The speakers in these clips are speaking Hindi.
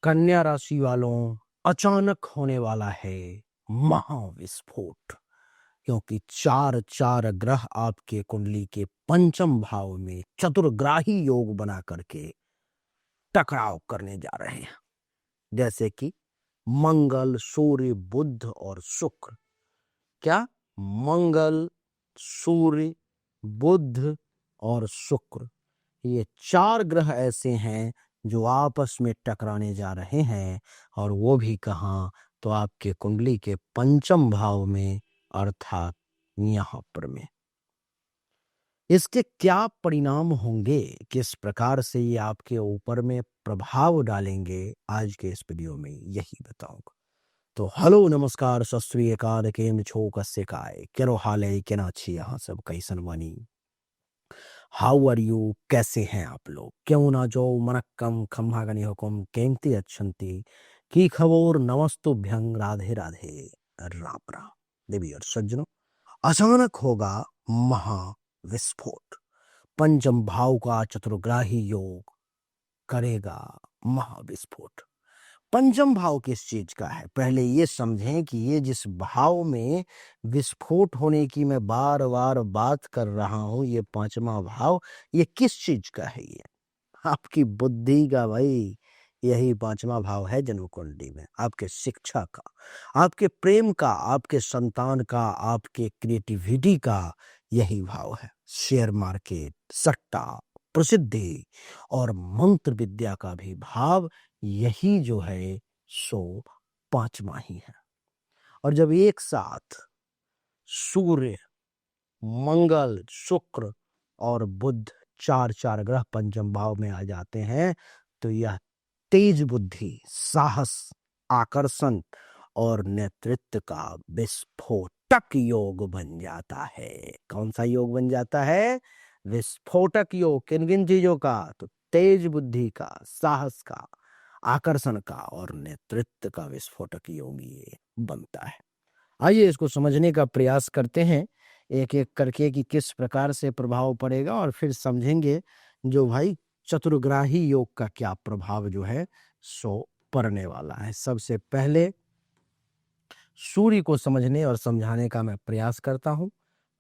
कन्या राशि वालों, अचानक होने वाला है महाविस्फोट। क्योंकि चार चार ग्रह आपके कुंडली के पंचम भाव में चतुर्ग्राही योग बना करके टकराव करने जा रहे हैं। जैसे कि मंगल, सूर्य, बुध और शुक्र। क्या? मंगल, सूर्य, बुध और शुक्र, ये चार ग्रह ऐसे हैं जो आपस में टकराने जा रहे हैं। और वो भी कहाँ? तो आपके कुंडली के पंचम भाव में, अर्थात यहाँ पर में। इसके क्या परिणाम होंगे, किस प्रकार से ये आपके ऊपर में प्रभाव डालेंगे, आज के इस वीडियो में यही बताऊंगा। तो हेलो, नमस्कार, सत श्री अकाल, केम छो, कस्से काय, केरो हाल है, केना छी यहाँ सब, कैसन वानी, हाउ आर यू, कैसे हैं आप लोग? क्यों ना जो मनक्कम खम्हागनी हुकुम केंगती अच्छंती की खबोर, नमस्तुभ्यं, राधे राधे, राम राम। देवी और सज्जनों, अचानक होगा महाविस्फोट। पंचम भाव का चतुर्ग्राही योग करेगा महाविस्फोट। पंचम भाव किस चीज का है? पहले ये समझें कि ये जिस भाव में विस्फोट होने की मैं बार बार बात कर रहा हूं, ये पांचवा भाव, ये किस चीज का है? ये आपकी बुद्धि का भाई। यही पांचवा भाव है जन्म कुंडली में, आपके शिक्षा का, आपके प्रेम का, आपके संतान का, आपके क्रिएटिविटी का यही भाव है। शेयर मार्केट, सट्टा, प्रसिद्धि और मंत्र विद्या का भी भाव यही जो है सो पांचवा ही है। और जब एक साथ सूर्य, मंगल, शुक्र और बुध, चार चार ग्रह पंचम भाव में आ जाते हैं, तो यह तेज बुद्धि, साहस, आकर्षण और नेतृत्व का विस्फोटक योग बन जाता है। कौन सा योग बन जाता है? विस्फोटक योग। किन किन चीजों का? तो तेज बुद्धि का, साहस का, आकर्षण का और नेतृत्व का विस्फोटक योग ये बनता है। आइए इसको समझने का प्रयास करते हैं एक एक करके कि किस प्रकार से प्रभाव पड़ेगा, और फिर समझेंगे जो भाई चतुर्ग्राही योग का क्या प्रभाव जो है सो पड़ने वाला है। सबसे पहले सूर्य को समझने और समझाने का मैं प्रयास करता हूं।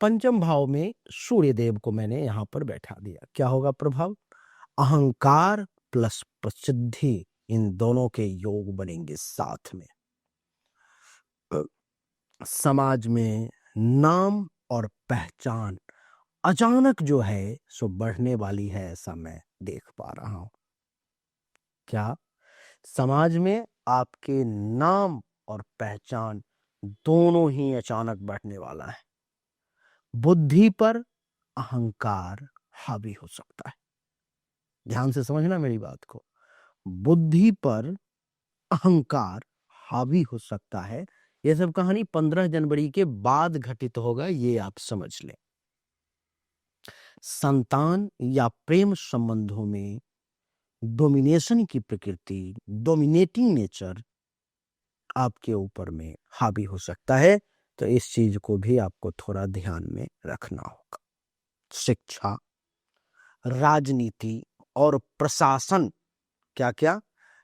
पंचम भाव में सूर्य देव को मैंने यहां पर बैठा दिया। क्या होगा प्रभाव? अहंकार प्लस प्रसिद्धि, इन दोनों के योग बनेंगे साथ में। समाज में नाम और पहचान अचानक जो है सो बढ़ने वाली है, ऐसा मैं देख पा रहा हूं। क्या? समाज में आपके नाम और पहचान दोनों ही अचानक बढ़ने वाला है। बुद्धि पर अहंकार हावी हो सकता है। ध्यान से समझना मेरी बात को। बुद्धि पर अहंकार हावी हो सकता है। यह सब कहानी 15 जनवरी के बाद घटित होगा, ये आप समझ लें। संतान या प्रेम संबंधों में डोमिनेशन की प्रकृति, डोमिनेटिंग नेचर आपके ऊपर में हावी हो सकता है। तो इस चीज को भी आपको थोड़ा ध्यान में रखना होगा। शिक्षा, राजनीति और प्रशासन, क्या क्या?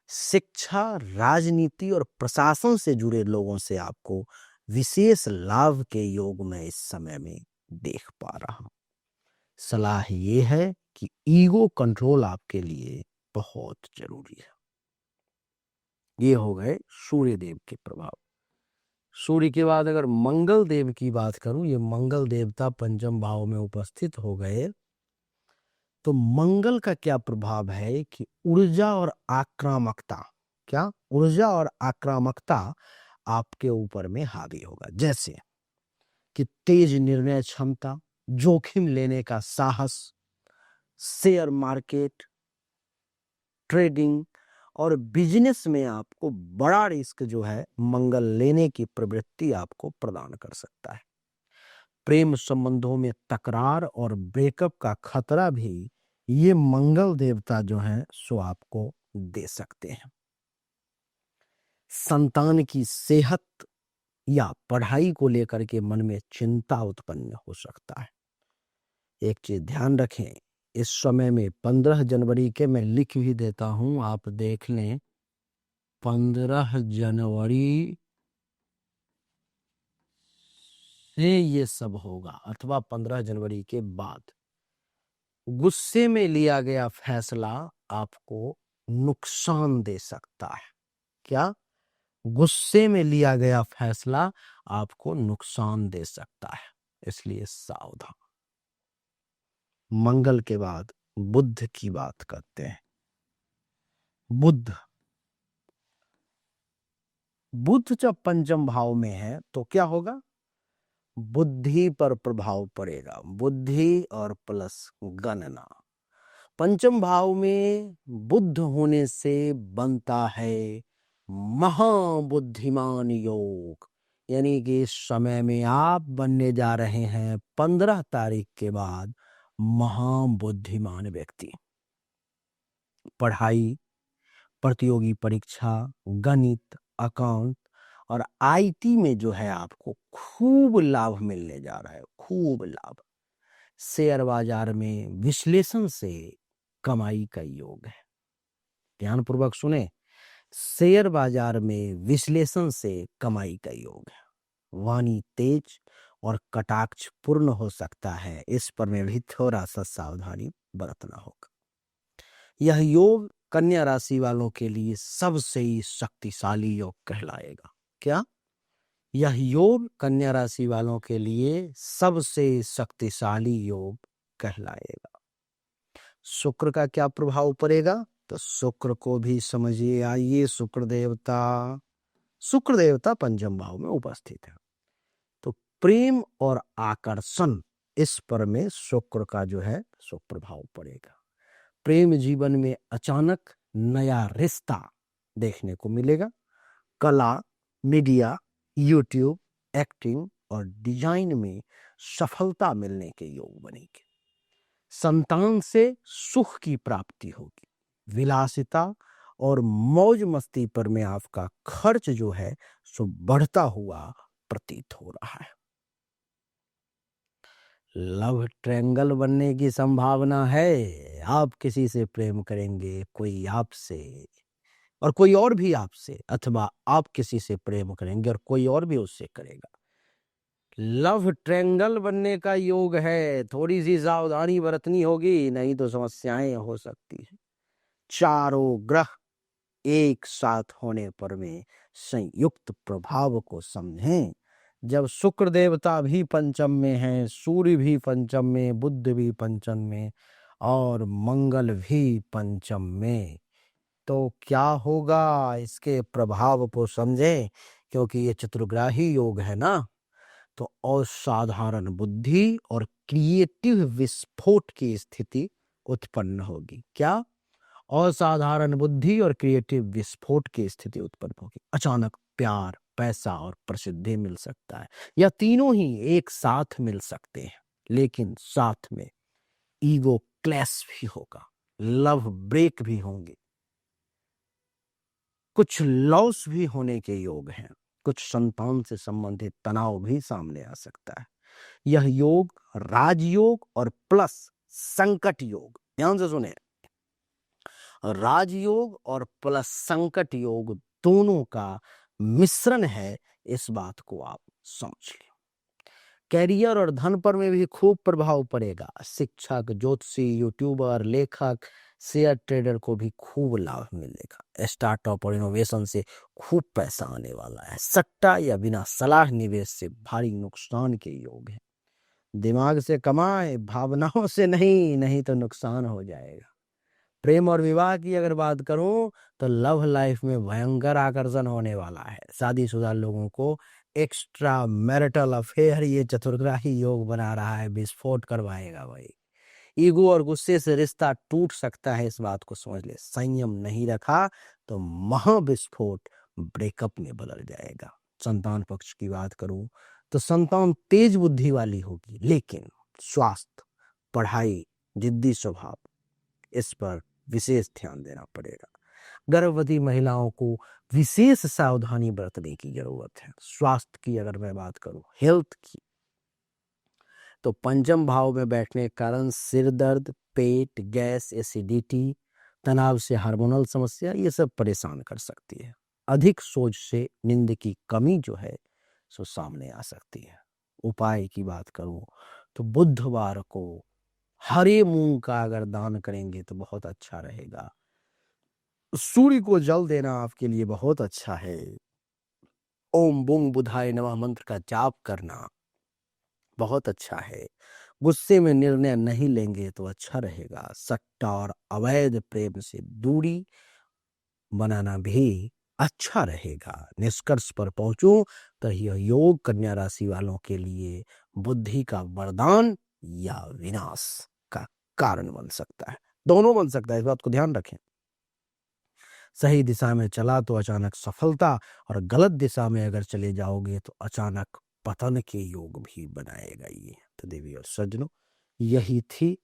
शिक्षा, राजनीति और प्रशासन से जुड़े लोगों से आपको विशेष लाभ के योग में इस समय में देख पा रहा हूं। सलाह ये है कि ईगो कंट्रोल आपके लिए बहुत जरूरी है। ये हो गए सूर्य देव के प्रभाव। सूर्य के बाद अगर मंगल देव की बात करूं, ये मंगल देवता पंचम भाव में उपस्थित हो गए, तो मंगल का क्या प्रभाव है कि ऊर्जा और आक्रामकता, क्या? ऊर्जा और आक्रामकता आपके ऊपर में हावी होगा। जैसे कि तेज निर्णय क्षमता, जोखिम लेने का साहस, शेयर मार्केट, ट्रेडिंग और बिजनेस में आपको बड़ा रिस्क जो है मंगल लेने की प्रवृत्ति आपको प्रदान कर सकता है। प्रेम संबंधों में तकरार और ब्रेकअप का खतरा भी ये मंगल देवता जो है सो आपको दे सकते हैं। संतान की सेहत या पढ़ाई को लेकर के मन में चिंता उत्पन्न हो सकता है। एक चीज ध्यान रखें, इस समय में 15 जनवरी के मैं लिख भी देता हूं, आप देख लें 15 जनवरी से ये सब होगा अथवा 15 जनवरी के बाद। गुस्से में लिया गया फैसला आपको नुकसान दे सकता है। क्या? गुस्से में लिया गया फैसला आपको नुकसान दे सकता है, इसलिए सावधान। मंगल के बाद बुध की बात करते हैं। बुध जब पंचम भाव में है तो क्या होगा? बुद्धि पर प्रभाव पड़ेगा। बुद्धि और प्लस गणना। पंचम भाव में बुध होने से बनता है महाबुद्धिमान योग, यानी कि इस समय में आप बनने जा रहे हैं 15 तारीख के बाद महाबुद्धिमान व्यक्ति। पढ़ाई, प्रतियोगी परीक्षा, गणित, अकाउंट और आईटी में जो है आपको खूब लाभ मिलने जा रहा है, खूब लाभ। शेयर बाजार में विश्लेषण से कमाई का योग है। ध्यानपूर्वक सुने, शेयर बाजार में विश्लेषण से कमाई का योग है। वाणी तेज और कटाक्ष पूर्ण हो सकता है, इस पर में भी थोड़ा सा सावधानी बरतना होगा। यह योग कन्या राशि वालों के लिए सबसे ही शक्तिशाली योग कहलाएगा। क्या? यह योग कन्या राशि वालों के लिए सबसे शक्तिशाली योग कहलाएगा। शुक्र का क्या प्रभाव पड़ेगा? तो शुक्र को भी समझिए। आइए, शुक्र देवता पंचम भाव में उपस्थित है, तो प्रेम और आकर्षण, इस पर में शुक्र का जो है सो प्रभाव पड़ेगा। प्रेम जीवन में अचानक नया रिश्ता देखने को मिलेगा। कला, मीडिया, यूट्यूब, एक्टिंग और डिजाइन में सफलता मिलने के योग बनेंगे। संतान से सुख की प्राप्ति होगी। विलासिता और मौज मस्ती पर में आपका खर्च जो है सो बढ़ता हुआ प्रतीत हो रहा है। लव ट्रायंगल बनने की संभावना है। आप किसी से प्रेम करेंगे, कोई आपसे और कोई और भी आपसे, अथवा आप किसी से प्रेम करेंगे और कोई और भी उससे करेगा। लव ट्रायंगल बनने का योग है। थोड़ी सी सावधानी बरतनी होगी, नहीं तो समस्याएं हो सकती है। चारों ग्रह एक साथ होने पर में संयुक्त प्रभाव को समझें। जब शुक्र देवता भी पंचम में है, सूर्य भी पंचम में, बुध भी पंचम में और मंगल भी पंचम में, तो क्या होगा? इसके प्रभाव को समझें, क्योंकि ये चतुर्ग्राही योग है ना। तो असाधारण बुद्धि और क्रिएटिव विस्फोट की स्थिति उत्पन्न होगी। क्या? असाधारण बुद्धि और क्रिएटिव विस्फोट की स्थिति उत्पन्न होगी। अचानक प्यार, पैसा और प्रसिद्धि मिल सकता है, या तीनों ही एक साथ मिल सकते हैं, लेकिन साथ में ईगो क्लैश भी होगा, लव ब्रेक भी होंगे, कुछ लॉस भी होने के योग हैं, कुछ संतान से संबंधित तनाव भी सामने आ सकता है। यह योग राजयोग और प्लस संकट योग, ध्यान से सुने, राजयोग और प्लस संकट योग दोनों का मिश्रण है। इस बात को आप समझ लें। कैरियर और धन पर में भी खूब प्रभाव पड़ेगा। शिक्षक, ज्योतिषी, यूट्यूबर, लेखक, शेयर ट्रेडर को भी खूब लाभ मिलेगा। स्टार्टअप और इनोवेशन से खूब पैसा आने वाला है। सट्टा या बिना सलाह निवेश से भारी नुकसान के योग है। दिमाग से कमाए, भावनाओं से नहीं तो नुकसान हो जाएगा। प्रेम और विवाह की अगर बात करूं तो लव लाइफ में भयंकर आकर्षण होने वाला है। शादीशुदा लोगों को एक्स्ट्रा मैरिटल अफेयर ये चतुर्ग्राही योग बना रहा है, विस्फोट करवाएगा भाई। ईगो और गुस्से से रिश्ता टूट सकता है, इस बात को समझ ले। संयम नहीं रखा तो महाविस्फोट ब्रेकअप में बदल जाएगा। संतान पक्ष की बात करूं तो संतान तेज बुद्धि वाली होगी, लेकिन स्वास्थ्य, पढ़ाई, जिद्दी स्वभाव, इस पर विशेष ध्यान देना पड़ेगा। गर्भवती महिलाओं को विशेष सावधानी बरतने की जरूरत है। स्वास्थ्य की अगर मैं बात करूं, हेल्थ की, तो पंचम भाव में बैठने के कारण सिर दर्द, पेट, गैस, एसिडिटी, तनाव से हार्मोनल समस्या, ये सब परेशान कर सकती है। अधिक सोच से नींद की कमी जो है सो सामने आ सकती है। उपाय की बात करूं तो बुधवार को हरे मूंग का अगर दान करेंगे तो बहुत अच्छा रहेगा। सूर्य को जल देना आपके लिए बहुत अच्छा है। ओम बुंग बुधाय नमः मंत्र का जाप करना बहुत अच्छा है। गुस्से में निर्णय नहीं लेंगे तो अच्छा रहेगा। सट्टा और अवैध प्रेम से दूरी बनाना भी अच्छा रहेगा। निष्कर्ष पर पहुंचूं तो यह योग कन्या राशि वालों के लिए बुद्धि का वरदान या विनाश का कारण बन सकता है। दोनों बन सकता है, इस बात को ध्यान रखें। सही दिशा में चला तो अचानक सफलता, और गलत दिशा में अगर चले जाओगे तो अचानक पतन के योग भी बनाएगा ये। तो देवी और सज्जनों, यही थी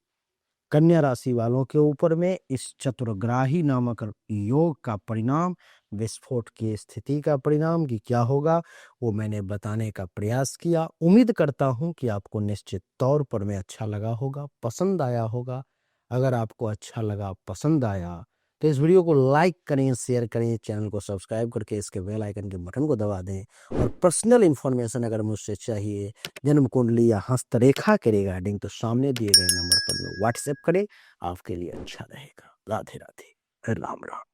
कन्या राशि वालों के ऊपर में इस चतुर्ग्राही नामक योग का परिणाम, विस्फोट की स्थिति का परिणाम कि क्या होगा, वो मैंने बताने का प्रयास किया। उम्मीद करता हूं कि आपको निश्चित तौर पर मैं अच्छा लगा होगा, पसंद आया होगा। अगर आपको अच्छा लगा, पसंद आया, तो इस वीडियो को लाइक करें, शेयर करें, चैनल को सब्सक्राइब करके इसके बेल आइकन के बटन को दबा दें। और पर्सनल इन्फॉर्मेशन अगर मुझसे चाहिए, जन्म कुंडली या हस्तरेखा के रिगार्डिंग, तो सामने दिए गए नंबर पर व्हाट्सएप करें, आपके लिए अच्छा रहेगा। राधे राधे, राम राम।